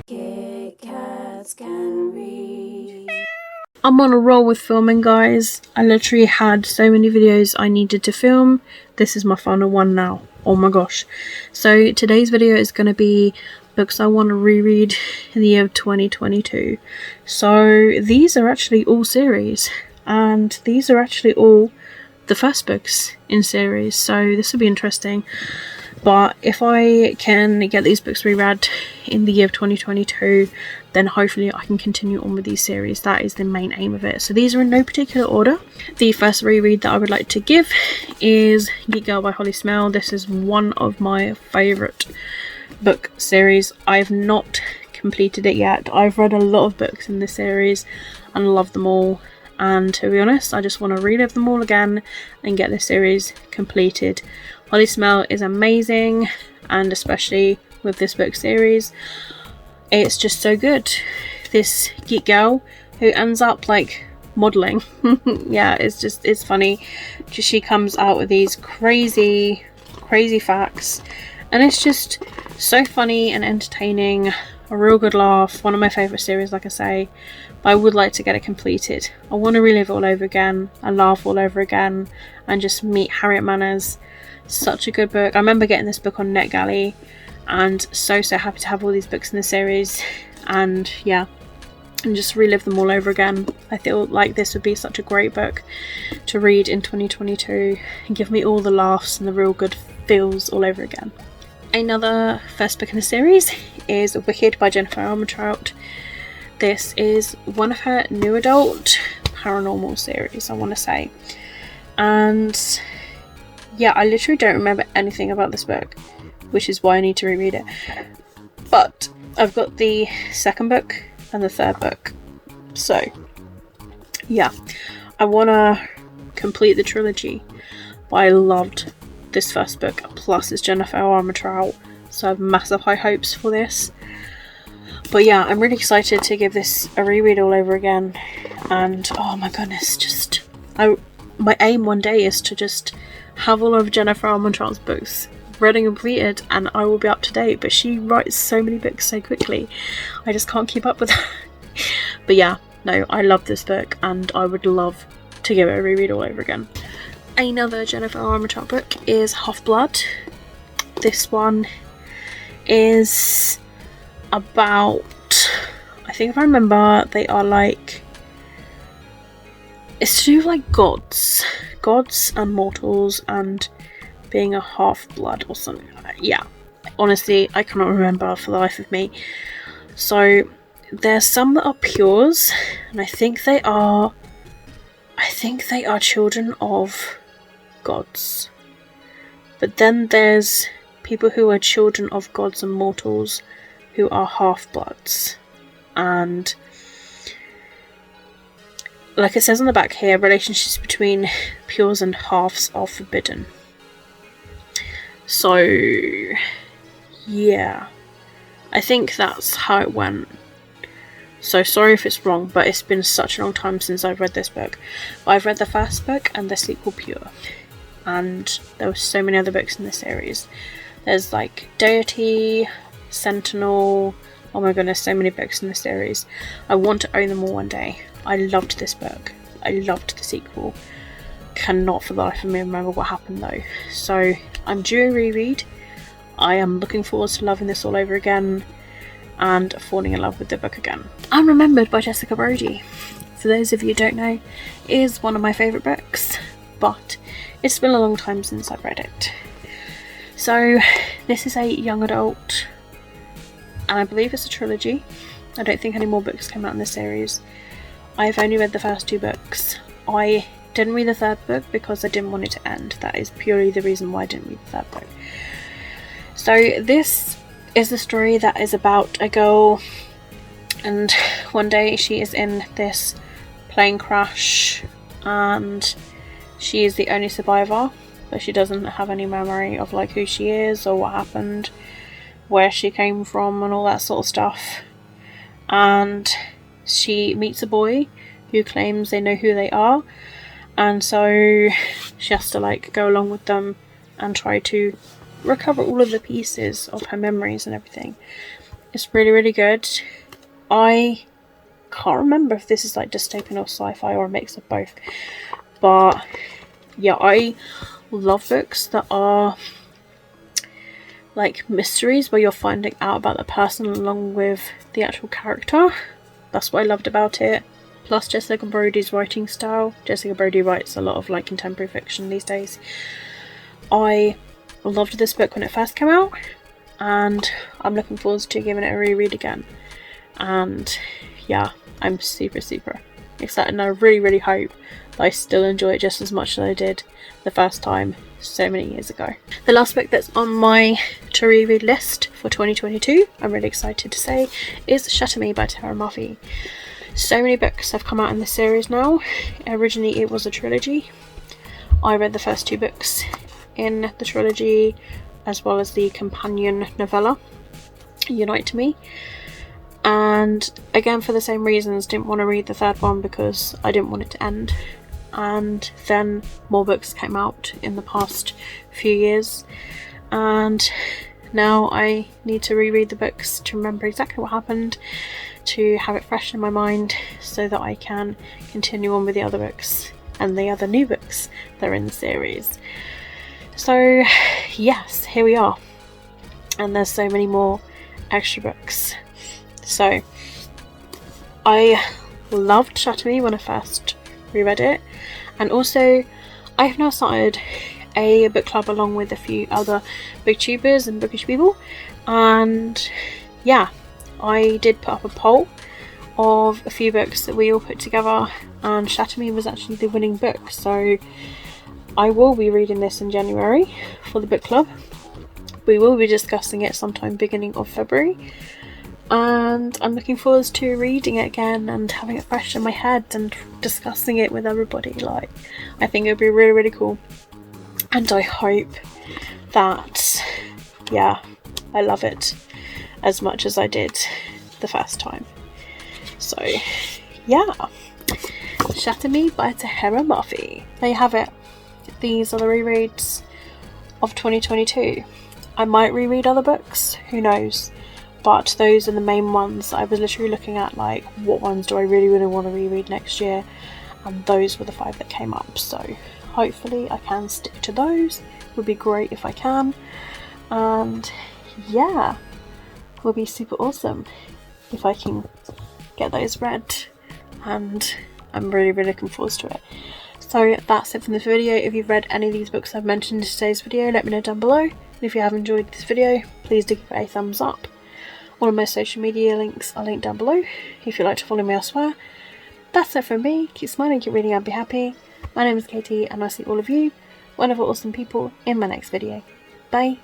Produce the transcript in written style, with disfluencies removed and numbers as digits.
Kitkatscanread. I'm on a roll with filming, guys. I literally had so many videos I needed to film. This is my final one now. Oh my gosh. So today's video is going to be books I want to reread in the year of 2022. So these are actually all series, and these are actually all the first books in series, so this will be interesting. But if I can get these books reread in the year of 2022, then hopefully I can continue on with these series. That is the main aim of it. So these are in no particular order. The first reread that I would like to give is Giggle by Holly Smell. This is one of my favourite book series. I've not completed it yet. I've read a lot of books in this series and love them all. And to be honest, I just want to relive them all again and get this series completed. Holly Smell is amazing, and especially with this book series, it's just so good. This geek girl who ends up like modelling. Yeah, it's funny. She comes out with these crazy facts, and it's just so funny and entertaining. A real good laugh. One of my favourite series, like I say. But I would like to get it completed. I want to relive it all over again and laugh all over again and just meet Harriet Manners. Such a good book. I remember getting this book on NetGalley and so happy to have all these books in the series, and yeah, and just relive them all over again. I feel like this would be such a great book to read in 2022 and give me all the laughs and the real good feels all over again. Another first book in the series is Wicked by Jennifer Armentrout. This is one of her new adult paranormal series, I want to say. And yeah, I literally don't remember anything about this book, which is why I need to reread it. But I've got the second book and the third book. So yeah, I want to complete the trilogy. But I loved this first book, plus it's Jennifer Armentrout, so I have massive high hopes for this. But yeah, I'm really excited to give this a reread all over again. And oh my goodness, my aim one day is to just have all of Jennifer Armentrout's books read and completed, and I will be up to date. But she writes so many books so quickly, I just can't keep up with her. But yeah, no, I love this book and I would love to give it a reread all over again. Another Jennifer Armentrout book is Half-Blood. This one is about, I think if I remember, they are like, it's to do with like gods and mortals and being a half-blood or something like that. Yeah, honestly, I cannot remember for the life of me. So there's some that are pures, and I think they are children of gods. But then there's people who are children of gods and mortals who are half-bloods, and like it says on the back here, relationships between pures and halves are forbidden. So yeah, I think that's how it went. So sorry if it's wrong, but it's been such a long time since I've read this book. But I've read the first book and the sequel Pure, and there were so many other books in this series. There's like Deity, Sentinel, oh my goodness, so many books in the series. I want to own them all one day. I loved this book. I loved the sequel. Cannot for the life of me remember what happened though. So I'm due a reread. I am looking forward to loving this all over again and falling in love with the book again. Unremembered by Jessica Brody, for those of you who don't know, is one of my favourite books, but it's been a long time since I've read it. So this is a young adult, and I believe it's a trilogy. I don't think any more books came out in this series. I've only read the first two books. I didn't read the third book because I didn't want it to end. That is purely the reason why I didn't read the third book. So this is the story that is about a girl, and one day she is in this plane crash and she is the only survivor, but she doesn't have any memory of like who she is or what happened, where she came from and all that sort of stuff. And she meets a boy who claims they know who they are, and so she has to like go along with them and try to recover all of the pieces of her memories and everything. It's really, really good. I can't remember if this is like dystopian or sci-fi or a mix of both, but yeah, I love books that are like mysteries where you're finding out about the person along with the actual character. That's what I loved about it. Plus Jessica Brody's writing style. Jessica Brody writes a lot of like contemporary fiction these days. I loved this book when it first came out, and I'm looking forward to giving it a reread again. And yeah, I'm super excited, and I really hope that I still enjoy it just as much as I did the first time so many years ago. The last book that's on my to reread list for 2022, I'm really excited to say, is Shatter Me by Tara Murphy. So many books have come out in this series now. Originally it was a trilogy. I read the first 2 books in the trilogy, as well as the companion novella, Unite to Me. And again, for the same reasons, didn't want to read the third one because I didn't want it to end. And then more books came out in the past few years, and now I need to reread the books to remember exactly what happened, to have it fresh in my mind so that I can continue on with the other books and the other new books that are in the series. So yes, here we are, and there's so many more extra books. So I loved Shatter Me when I first reread it, and also I have now started a book club along with a few other booktubers and bookish people, and yeah, I did put up a poll of a few books that we all put together, and Shatter Me was actually the winning book. So I will be reading this in January for the book club. We will be discussing it sometime beginning of February, and I'm looking forward to reading it again and having it fresh in my head and discussing it with everybody. Like, I think it would be really cool, and I hope that, yeah, I love it as much as I did the first time. So yeah, Shatter Me by Tara Murphy. There you have it. These are the rereads of 2022. I might reread other books, who knows, but those are the main ones. I was literally looking at like, what ones do I really want to reread next year, and those were the 5 that came up. So hopefully I can stick to those. It would be great if I can, and yeah, it would be super awesome if I can get those read, and I'm really looking forward to it. So that's it from this video. If you've read any of these books I've mentioned in today's video, let me know down below. And if you have enjoyed this video, please do give it a thumbs up. All of my social media links are linked down below if you'd like to follow me elsewhere. That's it from me. Keep smiling, keep reading, and be happy. My name is Katie, and I'll see all of you wonderful awesome people in my next video. Bye.